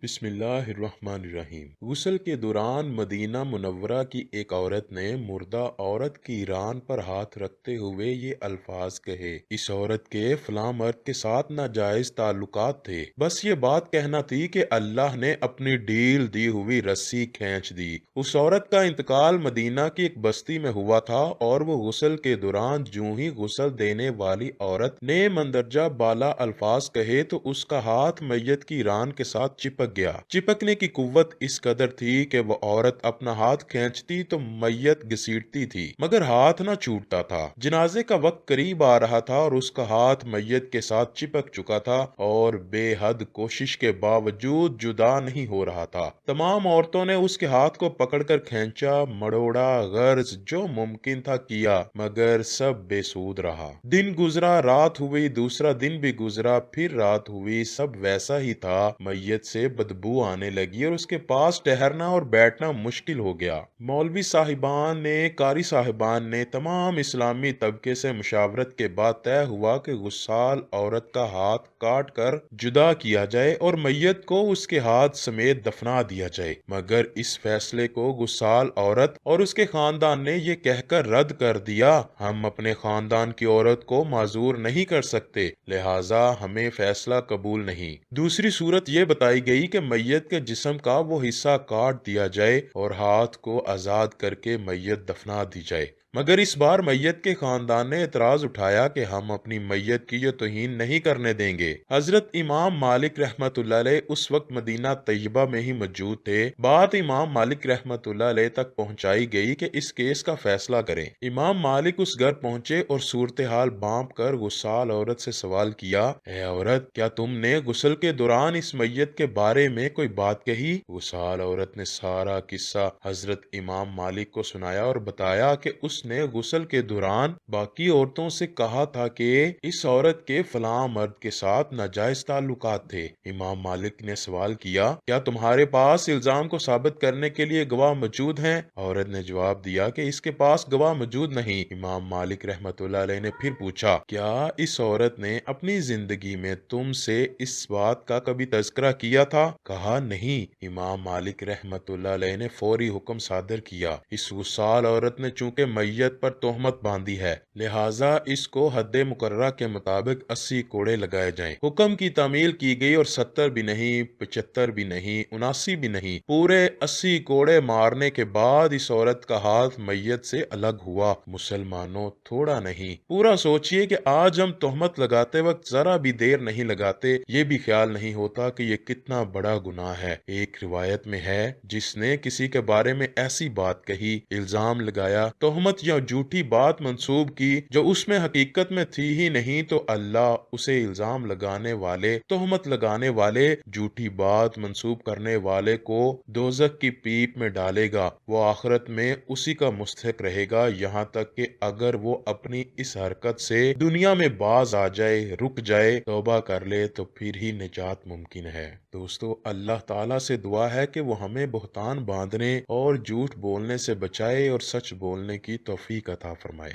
بسم اللہ الرحمن الرحیم۔ غسل کے دوران مدینہ منورہ کی ایک عورت نے مردہ عورت کی ران پر ہاتھ رکھتے ہوئے یہ الفاظ کہے: اس عورت کے فلاں مرد کے ساتھ ناجائز تعلقات تھے، بس یہ بات کہنا تھی کہ اللہ نے اپنی ڈھیل دی ہوئی رسی کھینچ دی۔ اس عورت کا انتقال مدینہ کی ایک بستی میں ہوا تھا اور وہ غسل کے دوران جوں ہی غسل دینے والی عورت نے مندرجہ بالا الفاظ کہے تو اس کا ہاتھ میت کی ران کے ساتھ چپک گیا۔ چپکنے کی قوت اس قدر تھی کہ وہ عورت اپنا ہاتھ کھینچتی تو میت گھسیٹتی تھی مگر ہاتھ نہ چھوٹتا تھا۔ جنازے کا وقت قریب آ رہا تھا اور اس کا ہاتھ میت کے ساتھ چپک چکا تھا اور بے حد کوشش کے باوجود جدا نہیں ہو رہا تھا۔ تمام عورتوں نے اس کے ہاتھ کو پکڑ کر کھینچا، مڑوڑا، غرض جو ممکن تھا کیا، مگر سب بے سود رہا۔ دن گزرا، رات ہوئی، دوسرا دن بھی گزرا، پھر رات ہوئی، سب ویسا ہی تھا۔ میت سے بدبو آنے لگی اور اس کے پاس ٹہرنا اور بیٹھنا مشکل ہو گیا۔ مولوی صاحبان نے، قاری صاحبان نے، تمام اسلامی طبقے سے مشاورت کے بعد طے ہوا کہ غسال عورت کا ہاتھ کاٹ کر جدا کیا جائے اور میت کو اس کے ہاتھ سمیت دفنا دیا جائے، مگر اس فیصلے کو غسال عورت اور اس کے خاندان نے یہ کہہ کر رد کر دیا: ہم اپنے خاندان کی عورت کو معذور نہیں کر سکتے، لہٰذا ہمیں فیصلہ قبول نہیں۔ دوسری صورت یہ بتائی گئی کہ میت کے جسم کا وہ حصہ کاٹ دیا جائے اور ہاتھ کو آزاد کر کے میت دفنا دی جائے، مگر اس بار میت کے خاندان نے اعتراض اٹھایا کہ ہم اپنی میت کی یہ توہین نہیں کرنے دیں گے۔ حضرت امام مالک رحمۃ اللہ علیہ اس وقت مدینہ طیبہ میں ہی موجود تھے۔ بات امام مالک رحمۃ اللہ علیہ تک پہنچائی گئی کہ اس کیس کا فیصلہ کریں۔ امام مالک اس گھر پہنچے اور صورتحال بانپ کر غسال عورت سے سوال کیا: اے عورت، کیا تم نے غسل کے دوران اس میت کے بارے میں کوئی بات کہی؟ غسال عورت نے سارا قصہ حضرت امام مالک کو سنایا اور بتایا کہ اس نے غسل کے دوران باقی عورتوں سے کہا تھا کہ اس عورت کے فلاں مرد کے ساتھ ناجائز تعلقات تھے۔ امام مالک نے سوال کیا: کیا تمہارے پاس الزام کو ثابت کرنے کے لیے گواہ موجود ہیں؟ عورت نے جواب دیا کہ اس کے پاس گواہ موجود نہیں۔ امام مالک رحمۃ اللہ علیہ نے پھر پوچھا: کیا اس عورت نے اپنی زندگی میں تم سے اس بات کا کبھی تذکرہ کیا تھا؟ کہا: نہیں۔ امام مالک رحمۃ اللہ علیہ نے فوری حکم صادر کیا: اس غسال عورت نے چونکہ میت پر تہمت باندھی ہے، لہٰذا اس کو حد مقررہ کے مطابق 80 کوڑے لگائے جائیں۔ حکم کی تعمیل کی گئی اور 70 بھی نہیں، 75 بھی نہیں، 79 بھی نہیں، پورے 80 کوڑے مارنے کے بعد اس عورت کا ہاتھ میت سے الگ ہوا۔ مسلمانوں، تھوڑا نہیں، پورا سوچئے کہ آج ہم تہمت لگاتے وقت ذرا بھی دیر نہیں لگاتے، یہ بھی خیال نہیں ہوتا کہ یہ کتنا بڑا گناہ ہے۔ ایک روایت میں ہے: جس نے کسی کے بارے میں ایسی بات کہی، الزام لگایا، تہمت یا جھوٹی بات منسوب کی جو اس میں حقیقت میں تھی ہی نہیں، تو اللہ اسے الزام لگانے والے، تہمت لگانے والے، جھوٹی بات منسوب کرنے والے کو دوزخ کی پیپ میں ڈالے گا۔ وہ آخرت میں اسی کا مستحق رہے گا، یہاں تک کہ اگر وہ اپنی اس حرکت سے دنیا میں باز آ جائے، رک جائے، توبہ کر لے تو پھر ہی نجات ممکن ہے۔ دوستو، اللہ تعالیٰ سے دعا ہے کہ وہ ہمیں بہتان باندھنے اور جھوٹ بولنے سے بچائے اور سچ بولنے کی توفیق عطا فرمائے۔